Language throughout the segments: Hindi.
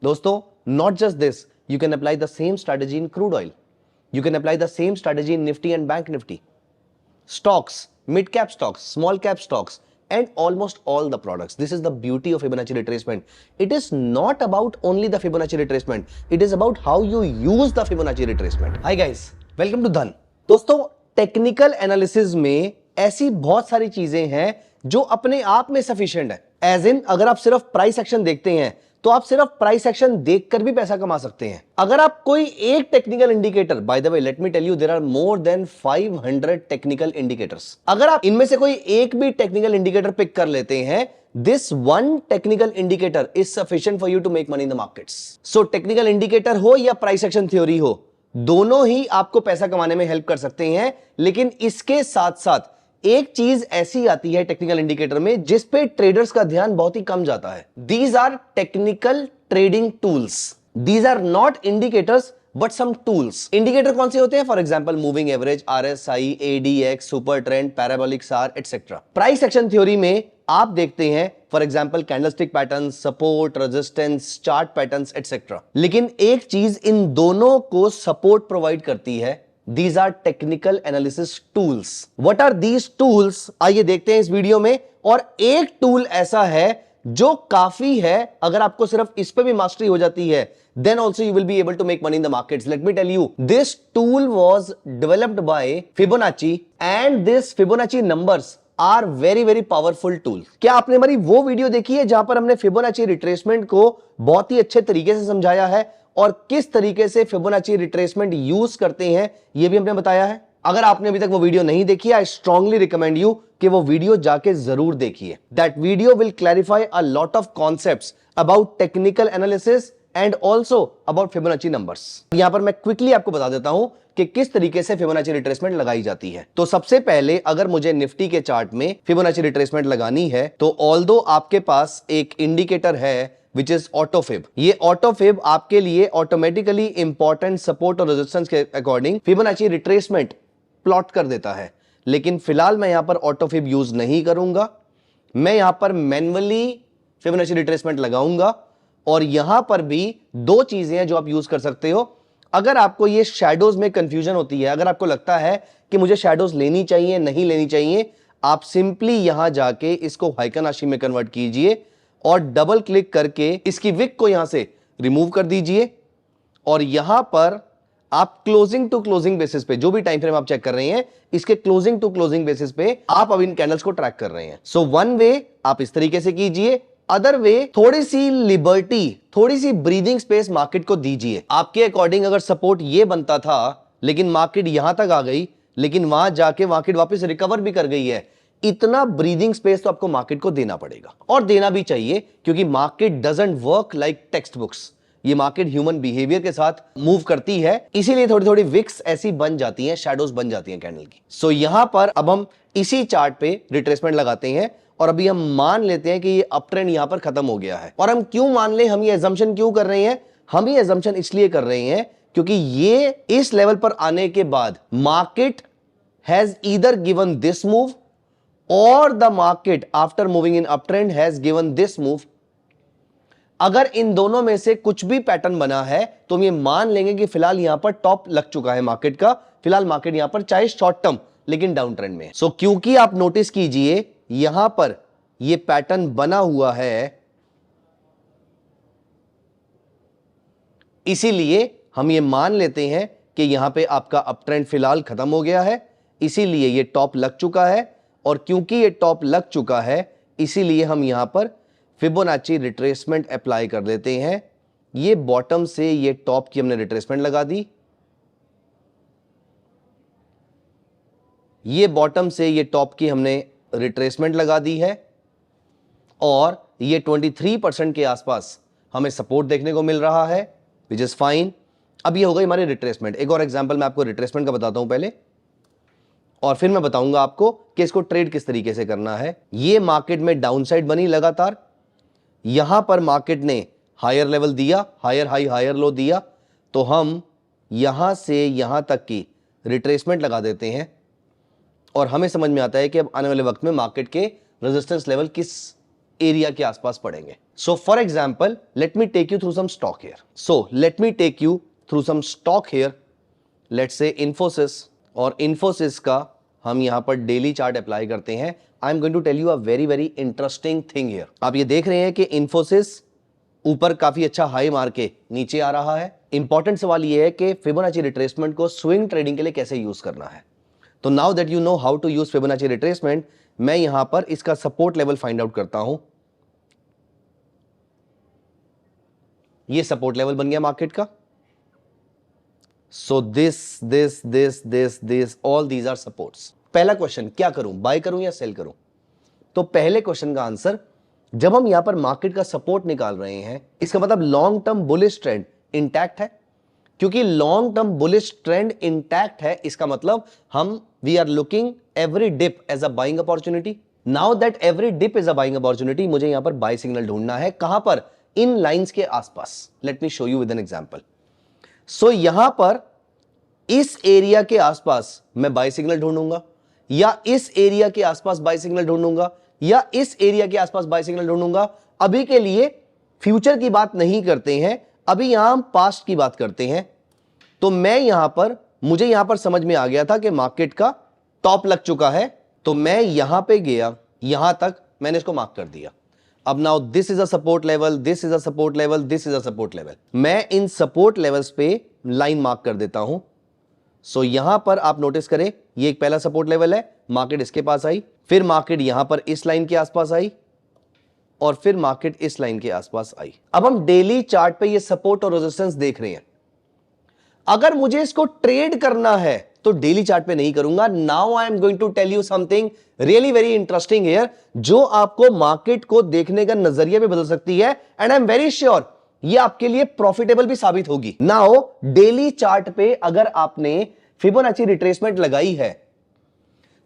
दोस्तों, not just this, you can apply the same strategy in crude oil. You can apply the same strategy in Nifty and Bank Nifty. Stocks, mid cap stocks, small cap stocks, and almost all the products. This is the beauty of Fibonacci retracement. It is not about only the Fibonacci retracement. It is about how you use the Fibonacci retracement. Hi guys, welcome to धन। दोस्तों, टेक्निकल एनालिसिस में ऐसी बहुत सारी चीजें हैं जो अपने आप में सफिशिएंट है। एज इन, अगर आप सिर्फ प्राइस एक्शन देखते हैं तो आप सिर्फ प्राइस एक्शन देखकर भी पैसा कमा सकते हैं। अगर आप कोई एक technical indicator, by the way let me tell you, there are more than 500 technical indicators. अगर आप इनमें से कोई एक भी टेक्निकल इंडिकेटर पिक कर लेते हैं, this one technical indicator is sufficient for you to make money in the markets. So technical indicator हो या प्राइस एक्शन थ्योरी हो, दोनों ही आपको पैसा कमाने में हेल्प कर सकते हैं। लेकिन इसके साथ साथ एक चीज ऐसी आती है टेक्निकल इंडिकेटर में जिस पे ट्रेडर्स का ध्यान बहुत ही कम जाता है। These are technical trading tools. These are not indicators but some tools. Indicator कौन से होते हैं? For example moving average, RSI, ADX, super trend, parabolic SAR, etcetera. Price action theory में आप देखते हैं for example candlestick patterns, support, resistance, chart patterns, etcetera. लेकिन एक चीज इन दोनों को सपोर्ट प्रोवाइड करती है। These are technical analysis tools. What are these tools? आइए देखते हैं इस वीडियो में। और एक टूल ऐसा है जो काफी है, अगर आपको सिर्फ इस पे भी मास्टरी हो जाती है, then also you will be able to make money in the markets. Let me tell you, this tool was developed by Fibonacci and this Fibonacci numbers are very very powerful tool. क्या आपने हमारी वो वीडियो देखी है जहां पर हमने Fibonacci retracement को बहुत ही अच्छे तरीके से समझाया है और किस तरीके से फिबोनाची रिट्रेसमेंट यूज करते हैं यह भी हमने बताया है? अगर आपने अभी तक वो वीडियो नहीं देखी, आई स्ट्रांगली रिकमेंड यू कि वो वीडियो जाके जरूर देखिए। That video will clarify a lot of concepts about technical analysis and also about Fibonacci numbers. यहां पर मैं क्विकली आपको बता देता हूं कि किस तरीके से फिबोनाची रिट्रेसमेंट लगाई जाती है। तो सबसे पहले अगर मुझे निफ्टी के चार्ट में फिबोनाची रिट्रेसमेंट लगानी है तो ऑल्दो आपके पास एक इंडिकेटर है विच इज ऑटोफिब। ये ऑटोफिब आपके लिए ऑटोमेटिकली इंपॉर्टेंट सपोर्ट और रेजिस्टेंस के अकॉर्डिंग फिबोनाची रिट्रेसमेंट प्लॉट कर देता है। लेकिन फिलहाल मैं यहां पर ऑटोफिब यूज नहीं करूंगा, मैं यहां पर मैन्युअली फिबोनाची रिट्रेसमेंट लगाऊंगा। और यहां पर भी दो चीजें हैं जो आप यूज कर सकते हो। अगर आपको ये शैडोज में कंफ्यूजन होती है, अगर आपको लगता है कि मुझे शैडोज लेनी चाहिए नहीं लेनी चाहिए, आप सिंपली यहां जाके इसको हाइकन में कन्वर्ट कीजिए और डबल क्लिक करके इसकी विक को यहां से रिमूव कर दीजिए। और यहां पर आप क्लोजिंग टू क्लोजिंग बेसिस पे जो भी टाइम फ्रेम आप चेक कर रहे हैं, इसके क्लोजिंग टू क्लोजिंग बेसिस पे आप अब इन कैंडल्स को ट्रैक कर रहे हैं। सो वन वे आप इस तरीके से कीजिए, अदर वे थोड़ी सी लिबर्टी, थोड़ी सी ब्रीदिंग स्पेस मार्केट को दीजिए। आपके अकॉर्डिंग अगर सपोर्ट ये बनता था लेकिन मार्केट यहां तक आ गई, लेकिन वहां जाके मार्केट वापस रिकवर भी कर गई है, इतना ब्रीदिंग स्पेस तो आपको मार्केट को देना पड़ेगा और देना भी चाहिए, क्योंकि market doesn't work like text books. ये मार्केट ह्यूमन बिहेवियर के साथ मूव करती है, इसीलिए थोड़ी थोड़ी विक्स ऐसी बन जाती हैं, शैडोज बन जाती हैं कैंडल की। सो यहां पर अब हम इसी चार्ट पे रिट्रेसमेंट लगाते हैं और अभी हम मान लेते हैं कि ये अप ट्रेंड यहां पर खत्म हो गया है। और हम क्यों मान ले, हम ये एजम्पशन क्यों कर रहे हैं? हम ये एजम्पशन इसलिए कर रहे हैं क्योंकि ये इस लेवल पर आने के बाद market has either given this move or the market after moving in uptrend has given this move। अगर इन दोनों में से कुछ भी पैटर्न बना है तो हम ये मान लेंगे कि फिलहाल यहां पर टॉप लग चुका है मार्केट का। फिलहाल मार्केट यहां पर चाहे शॉर्ट टर्म लेकिन डाउन ट्रेंड में। सो क्योंकि आप नोटिस कीजिए यहां पर ये पैटर्न बना हुआ है, इसीलिए हम ये मान लेते हैं कि यहां पे आपका अप ट्रेंड फिलहाल खत्म हो गया है, इसीलिए ये टॉप लग चुका है। और क्योंकि ये टॉप लग चुका है इसीलिए हम यहां पर फिबोनाची रिट्रेसमेंट अप्लाई कर देते हैं। ये बॉटम से ये टॉप की हमने रिट्रेसमेंट लगा दी, ये बॉटम से ये टॉप की हमने रिट्रेसमेंट लगा दी है और ये 23% के आसपास हमें सपोर्ट देखने को मिल रहा है, विच इज फाइन। अब ये हो गई हमारी रिट्रेसमेंट। एक और एग्जांपल मैं आपको रिट्रेसमेंट का बताता हूं पहले, और फिर मैं बताऊंगा आपको कि इसको ट्रेड किस तरीके से करना है। ये मार्केट में डाउनसाइड बनी लगातार, यहां पर मार्केट ने हायर लेवल दिया, हायर हाई हायर लो दिया, तो हम यहां से यहां तक की रिट्रेसमेंट लगा देते हैं और हमें समझ में आता है कि अब आने वाले वक्त में मार्केट के रेजिस्टेंस लेवल किस एरिया के आसपास पड़ेंगे। So for example let me take you through some stock here. So let me take you through some stock here, let's say Infosys, और इन्फोसिस का हम यहां पर डेली चार्ट अप्लाई करते हैं। I am going to tell you a very very interesting thing here. आप ये देख रहे हैं कि इन्फोसिस ऊपर काफी अच्छा हाई मार के नीचे आ रहा है। इंपॉर्टेंट सवाल यह है कि फिबोनाची रिट्रेसमेंट को स्विंग ट्रेडिंग के लिए कैसे यूज करना है। तो now that you know how to use Fibonacci retracement, मैं यहां पर इसका सपोर्ट लेवल फाइंड आउट करता हूं। ये सपोर्ट लेवल बन गया मार्केट का। So this all these are supports. पहला क्वेश्चन, क्या करूं, बाय करूं या सेल करूं? तो पहले क्वेश्चन का आंसर, जब हम यहां पर मार्केट का सपोर्ट निकाल रहे हैं, इसका मतलब long term bullish trend intact है। क्योंकि long term bullish trend intact है, इसका मतलब हम we are looking every dip as a buying opportunity. Now that every dip is a buying opportunity, मुझे यहां पर बाय सिग्नल ढूंढना है। कहां पर? इन लाइंस के आसपास। Let me show you with an example. So यहां पर इस एरिया के आसपास मैं बाय सिग्नल ढूंढूंगा, या इस एरिया के आसपास बाय सिग्नल ढूंढूंगा, या इस एरिया के आसपास बाय सिग्नल ढूंढूंगा। अभी के लिए फ्यूचर की बात नहीं करते हैं, अभी यहां हम पास्ट की बात करते हैं। तो मैं यहां पर, मुझे यहां पर समझ में आ गया था कि मार्केट का टॉप लग चुका है, तो मैं यहां पे गया, यहां तक मैंने इसको मार्क कर दिया। अब now this is a support level, this is a support level, this is a support level. मैं इन सपोर्ट लेवल्स पे लाइन मार्क कर देता हूं। सो यहां पर आप नोटिस करें, ये एक पहला सपोर्ट लेवल है, मार्केट इसके पास आई, फिर मार्केट यहां पर इस लाइन के आसपास आई, और फिर मार्केट इस लाइन के आसपास आई। अब हम डेली चार्ट पे ये सपोर्ट और रेजिस्टेंस देख रहे हैं। अगर मुझे इसको ट्रेड करना है तो डेली चार्ट पे नहीं करूंगा। Now I am going to tell you something really very interesting here, जो आपको मार्केट को देखने का नजरिया भी बदल सकती है, and I am very sure ये आपके लिए प्रॉफिटेबल भी साबित होगी। नाउ डेली चार्ट पे अगर आपने फिबोनाची रिट्रेसमेंट लगाई है,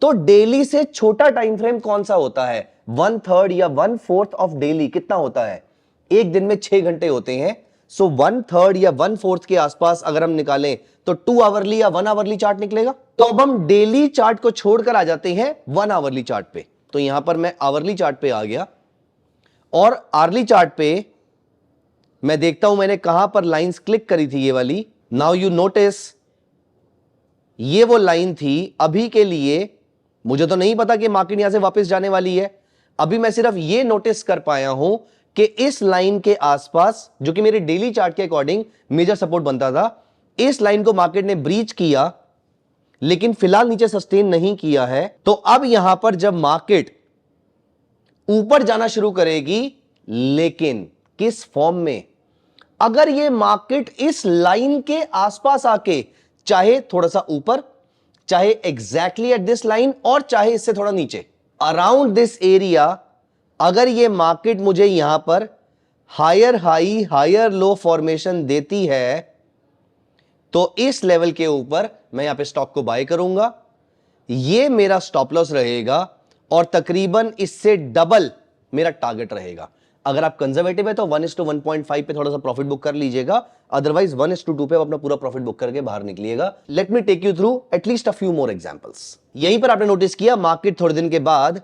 तो डेली से छोटा टाइम फ्रेम कौन सा होता है? 1/3 या 1/4 ऑफ डेली कितना होता है? एक दिन में 6 घंटे होते हैं। सो 1/3 या 1/4 के आसपास अगर हम निकालें तो 2 आवरली या 1 आवरली चार्ट निकलेगा। तो अब हम डेली चार्ट को छोड़कर आ जाते हैं 1 आवरली चार्ट पे। तो यहां पर मैं आवरली चार्ट पे आ गया, और आवर्ली चार्ट पे मैं देखता हूं मैंने कहां पर लाइंस क्लिक करी थी, ये वाली। नाउ यू नोटिस, ये वो लाइन थी। अभी के लिए मुझे तो नहीं पता कि मार्केट यहां से वापस जाने वाली है, अभी मैं सिर्फ ये नोटिस कर पाया हूं कि इस लाइन के आसपास, जो कि मेरे डेली चार्ट के अकॉर्डिंग मेजर सपोर्ट बनता था, इस लाइन को मार्केट ने ब्रीच किया, लेकिन फिलहाल नीचे सस्टेन नहीं किया है। तो अब यहां पर जब मार्केट ऊपर जाना शुरू करेगी, लेकिन किस फॉर्म में? अगर ये मार्केट इस लाइन के आसपास आके, चाहे थोड़ा सा ऊपर, चाहे एग्जैक्टली एट दिस लाइन, और चाहे इससे थोड़ा नीचे, अराउंड दिस एरिया, अगर ये मार्केट मुझे यहां पर higher high higher low formation देती है, तो इस लेवल के ऊपर मैं यहां पे स्टॉक को बाय करूंगा। ये मेरा स्टॉप लॉस रहेगा, और तकरीबन इससे डबल मेरा टारगेट रहेगा। अगर आप कंजर्वेटिव है तो 1:1.5 पे थोड़ा सा प्रॉफिट बुक कर लीजिएगा, अदरवाइज 1:2 पे अपना पूरा प्रॉफिट बुक करके बाहर निकलिएगा। Let me take you through at least a few more examples. यहीं पर आपने नोटिस किया, मार्केट थोड़े दिन के बाद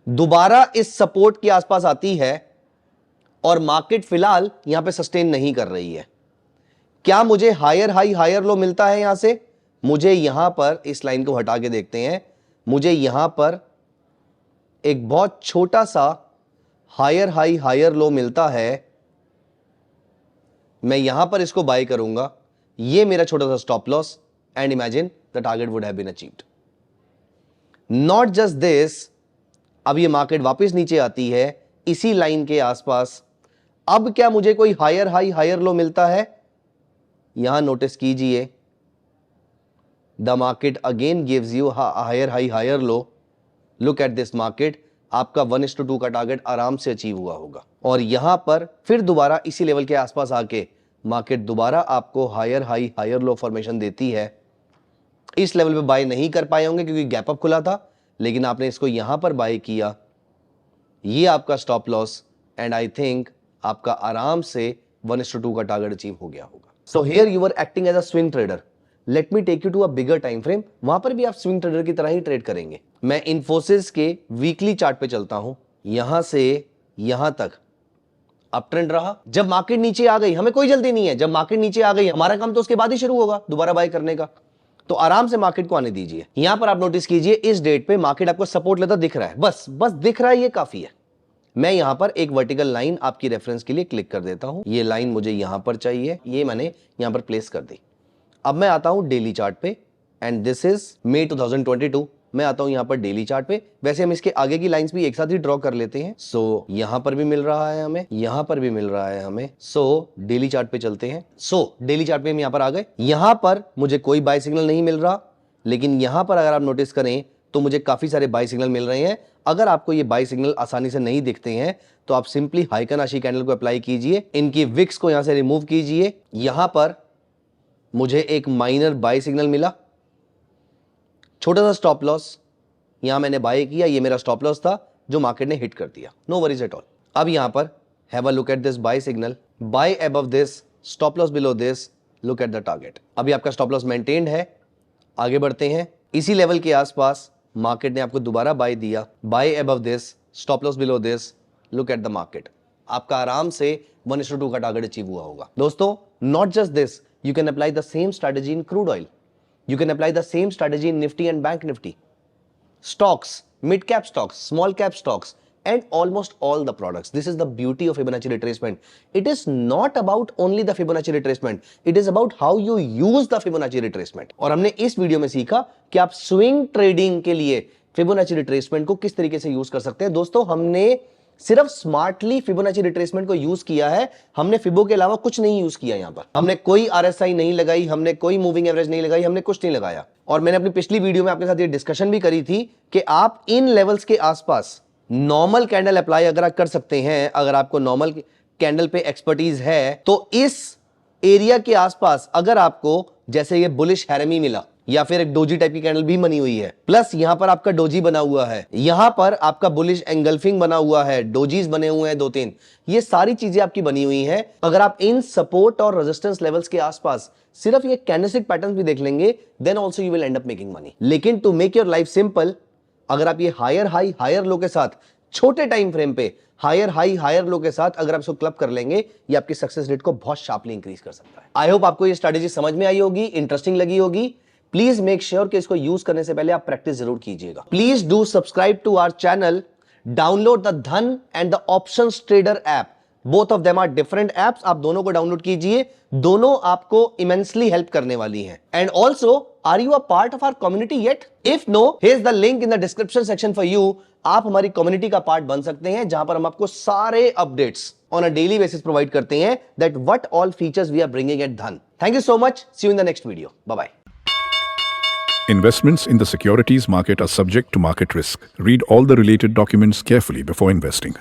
दोबारा इस सपोर्ट के आसपास आती है, और मार्केट फिलहाल यहां पे सस्टेन नहीं कर रही है। क्या मुझे हायर हाई हायर लो मिलता है? यहां से मुझे यहां पर, इस लाइन को हटा के देखते हैं, मुझे यहां पर एक बहुत छोटा सा हायर हाई हायर लो मिलता है। मैं यहां पर इसको बाय करूंगा, ये मेरा छोटा सा stop loss, and imagine the target would have been achieved. Not just this, अब ये मार्केट वापस नीचे आती है इसी लाइन के आसपास। अब क्या मुझे कोई हायर हाई हायर लो मिलता है? यहां नोटिस कीजिए, the market again gives you higher high higher low. Look at this market, आपका 1:2 का टारगेट आराम से अचीव हुआ होगा, और यहां पर फिर दोबारा इसी लेवल के आसपास आके मार्केट दोबारा आपको higher high higher low formation देती है। इस लेवल पे बाय नहीं कर पाए होंगे क्योंकि गैप अप खुला था, लेकिन आपने इसको यहां पर बाय किया, ये आपका stop loss, and I think आपका आराम से 1:2 का टारगेट अचीव हो गया होगा। So here you are acting as a swing trader. Let me take you to a bigger time frame, वहां पर भी आप स्विंग ट्रेडर की तरह ही ट्रेड करेंगे। मैं इन्फोसिस के वीकली चार्ट पे चलता हूं। यहां से यहां तक अप ट्रेंड रहा। जब मार्केट नीचे आ गई, हमें कोई जल्दी नहीं है, जब मार्केट नीचे आ गई हमारा काम तो उसके बाद ही शुरू होगा दोबारा बाय करने का, तो आराम से मार्केट को आने दीजिए। यहां पर आप नोटिस कीजिए इस डेट पे मार्केट आपको सपोर्ट लेता दिख रहा है, बस दिख रहा है, ये काफी है। मैं यहां पर एक वर्टिकल लाइन आपकी रेफरेंस के लिए क्लिक कर देता हूं, ये लाइन मुझे यहां पर चाहिए, ये मैंने यहां पर प्लेस कर दी। अब मैं आता हूं डेली चार्ट पे एंड दिस इज मई 2022। मैं आता हूं यहां पर डेली चार्ट पे। वैसे हम इसके आगे की लाइंस भी एक साथ ही ड्रॉ कर लेते हैं। सो यहां पर भी मिल रहा है हमें, यहां पर भी मिल रहा है हमें। सो डेली चार्ट पे चलते हैं। सो डेली चार्ट पे हम यहां पर आ गए। यहां पर मुझे कोई बाय सिग्नल नहीं मिल रहा, लेकिन यहां पर अगर आप नोटिस करें तो मुझे काफी सारे बाय सिग्नल मिल रहे हैं। अगर आपको ये बाय सिग्नल आसानी से नहीं दिखते हैं तो आप सिंपली हाइकन आशी कैंडल को अप्लाई कीजिए, इनकी विक्स को यहां से रिमूव कीजिए। यहां पर मुझे एक माइनर बाय सिग्नल मिला, छोटा सा स्टॉप लॉस, यहां मैंने बाय किया, ये मेरा स्टॉप लॉस था जो मार्केट ने हिट कर दिया, नो वरीज एट ऑल। अब यहां पर have a look at this buy signal, buy above this, stop loss below this, look at the target. अभी आपका स्टॉप लॉस मेंटेन्ड है। आगे बढ़ते हैं, इसी लेवल के आसपास मार्केट ने आपको दोबारा बाय दिया, buy above this, stop loss below this, look at the market. आपका आराम से 1:2 का टारगेट अचीव हुआ होगा। दोस्तों, not just this, you can apply the same strategy in crude oil. You can apply the same strategy in Nifty and Bank Nifty. Stocks, mid-cap stocks, small-cap stocks, and almost all the products. This is the beauty of Fibonacci retracement. It is not about only the Fibonacci retracement. It is about how you use the Fibonacci retracement. और हमने इस वीडियो में सीखा कि आप स्विंग ट्रेडिंग के लिए Fibonacci retracement को किस तरीके से यूज कर सकते हैं। दोस्तों, हमने सिर्फ स्मार्टली फिबोनाची रिट्रेसमेंट को यूज किया है, हमने फिबो के अलावा कुछ नहीं यूज किया। यहां पर हमने कोई आरएसआई नहीं लगाई, हमने कोई मूविंग एवरेज नहीं लगाई, हमने कुछ नहीं लगाया। और मैंने अपनी पिछली वीडियो में आपके साथ ये डिस्कशन भी करी थी कि आप इन लेवल्स के आसपास नॉर्मल कैंडल अप्लाई अगर आप कर सकते हैं, अगर आपको नॉर्मल कैंडल पे एक्सपर्टीज है, तो इस एरिया के आसपास अगर आपको जैसे ये बुलिश हैरमी मिला या फिर एक डोजी टाइप की कैंडल भी बनी हुई है, प्लस यहां पर आपका डोजी बना हुआ है, यहां पर आपका बुलिश एंगल्फिंग बना हुआ है, डोजीज बने हुए हैं 2-3, ये सारी चीजें आपकी बनी हुई हैं। अगर आप इन सपोर्ट और रेजिस्टेंस लेवल्स के आसपास सिर्फ ये कैंडलस्टिक पैटर्न भी देख लेंगे, then also you will end up making money. लेकिन to make your life simple, अगर आप ये हायर हाई हायर लो के साथ छोटे टाइम फ्रेम पे हायर हाई हायर लो के साथ अगर आप इसको क्लब कर लेंगे, ये आपकी सक्सेस रेट को बहुत शार्पली इंक्रीज कर सकता है। आई होप आपको ये स्ट्रेटेजी समझ में आई होगी, इंटरेस्टिंग लगी होगी। प्लीज मेक श्योर कि इसको यूज करने से पहले आप प्रैक्टिस जरूर कीजिएगा। Please do subscribe to our channel, download the Dhan and the options trader app. Both of them are different apps, आप दोनों को डाउनलोड कीजिए, दोनों आपको इमेंसली हेल्प करने वाली हैं। And also, are you a part of our community yet? If no, here is the link in the description section for you. आप हमारी कम्युनिटी का पार्ट बन सकते हैं, जहां पर हम आपको सारे updates on a daily basis provide करते हैं, that what all features we are bringing at Dhan. Thank you so much, see you in the next video, bye bye. Investments in the securities market are subject to market risk. Read all the related documents carefully before investing.